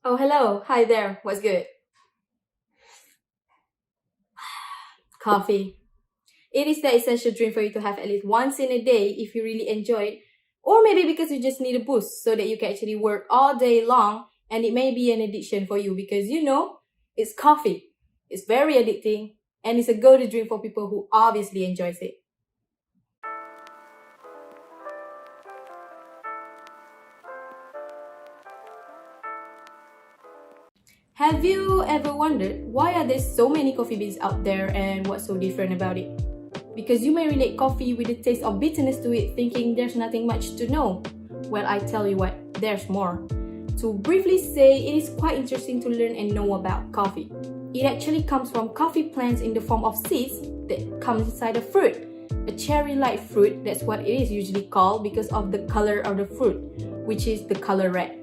Oh, hello. Hi there. What's good? Coffee. It is the essential drink for you to have at least once in a day if you really enjoy it. Or maybe because you just need a boost so that you can actually work all day long and it may be an addiction for you because it's coffee. It's very addicting and it's a go-to drink for people who obviously enjoys it. Have you ever wondered why are there so many coffee beans out there and what's so different about it? Because you may relate coffee with a taste of bitterness to it, thinking there's nothing much to know. Well, I tell you what, there's more. To briefly say, it is quite interesting to learn and know about coffee. It actually comes from coffee plants in the form of seeds that comes inside a fruit. A cherry-like fruit, that's what it is usually called because of the color of the fruit, which is the color red.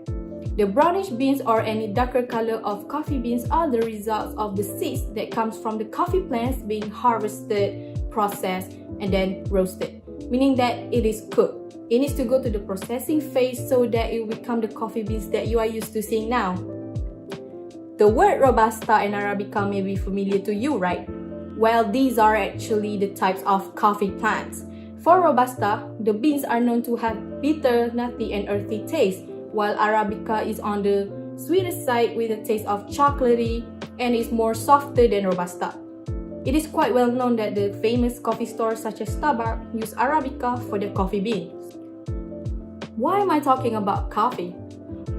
The brownish beans or any darker color of coffee beans are the results of the seeds that comes from the coffee plants being harvested, processed, and then roasted, meaning that it is cooked. It needs to go to the processing phase so that it will become the coffee beans that you are used to seeing now. The word Robusta and Arabica may be familiar to you, right? Well, these are actually the types of coffee plants. For Robusta, the beans are known to have bitter, nutty, and earthy taste, while Arabica is on the sweeter side with a taste of chocolatey and is more softer than Robusta. It is quite well known that the famous coffee stores such as Starbucks use Arabica for their coffee beans. Why am I talking about coffee?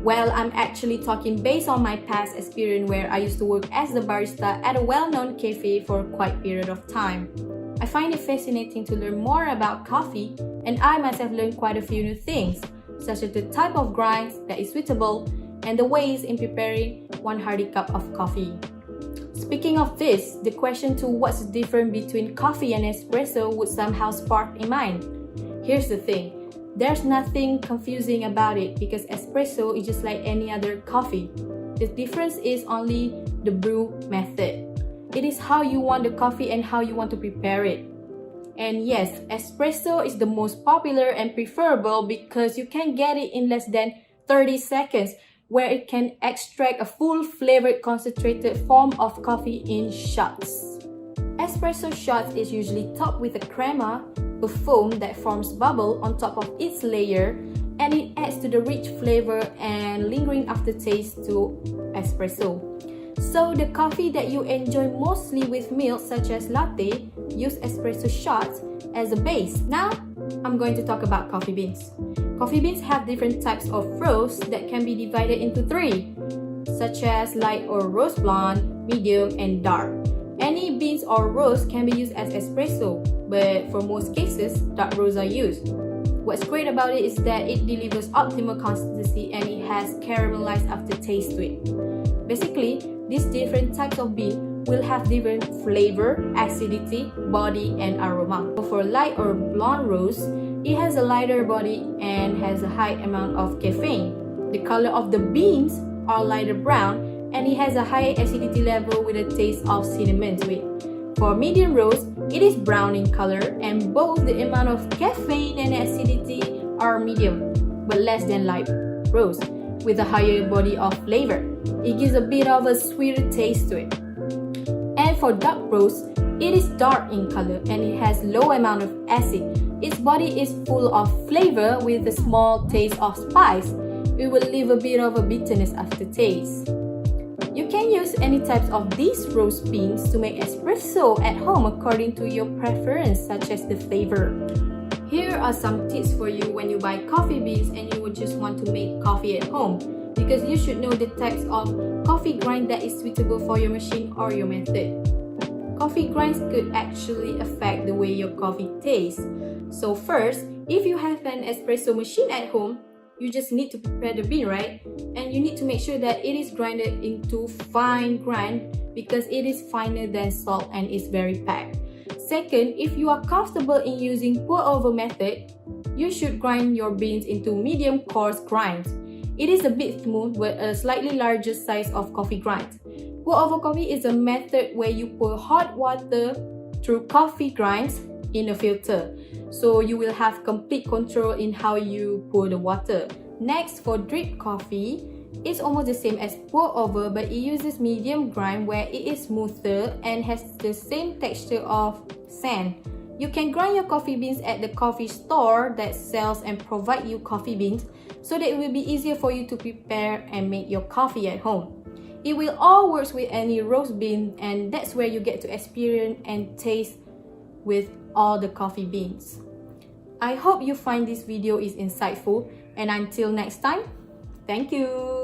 Well, I'm actually talking based on my past experience where I used to work as a barista at a well-known cafe for quite a period of time. I find it fascinating to learn more about coffee, and I myself learned quite a few new things, such as the type of grinds that is suitable and the ways in preparing one hearty cup of coffee. Speaking of this, the question to what's the difference between coffee and espresso would somehow spark in mind. Here's the thing. There's nothing confusing about it because espresso is just like any other coffee. The difference is only the brew method. It is how you want the coffee and how you want to prepare it. And yes, espresso is the most popular and preferable because you can get it in less than 30 seconds, where it can extract a full flavored concentrated form of coffee in shots. Espresso shots is usually topped with a crema, a foam that forms bubble on top of its layer, and it adds to the rich flavor and lingering aftertaste to espresso. So the coffee that you enjoy mostly with milk such as latte use espresso shots as a base. Now, I'm going to talk about coffee beans. Coffee beans have different types of roast that can be divided into three, such as light or roast blonde, medium, and dark. Any beans or roast can be used as espresso, but for most cases, dark roasts are used. What's great about it is that it delivers optimal consistency and it has caramelized aftertaste to it. Basically, these different types of bean will have different flavor, acidity, body, and aroma. For light or blonde roast, it has a lighter body and has a high amount of caffeine. The color of the beans are lighter brown and it has a high acidity level with a taste of cinnamon to it. For medium roast, it is brown in color and both the amount of caffeine and acidity are medium, but less than light roast, with a higher body of flavor. It gives a bit of a sweeter taste to it. And for dark roast, it is dark in color and it has low amount of acid. Its body is full of flavor with a small taste of spice. It will leave a bit of a bitterness aftertaste. You can use any types of these roast beans to make espresso at home according to your preference, such as the flavor. Here are some tips for you when you buy coffee beans and you would just want to make coffee at home, because you should know the types of coffee grind that is suitable for your machine or your method. Coffee grinds could actually affect the way your coffee tastes. So first, if you have an espresso machine at home, you just need to prepare the bean, right? And you need to make sure that it is grinded into fine grind because it is finer than salt and is very packed. Second, if you are comfortable in using pour-over method, you should grind your beans into medium coarse grinds. It is a bit smooth but a slightly larger size of coffee grind. Pour-over coffee is a method where you pour hot water through coffee grinds in a filter, so you will have complete control in how you pour the water. Next, for drip coffee, It's almost the same as pour over, but it uses medium grind where it is smoother and has the same texture of sand. You can grind your coffee beans at the coffee store that sells and provide you coffee beans so that it will be easier for you to prepare and make your coffee at home. It will all work with any roast bean, and that's where you get to experience and taste with all the coffee beans. I hope you find this video is insightful, and until next time, thank you!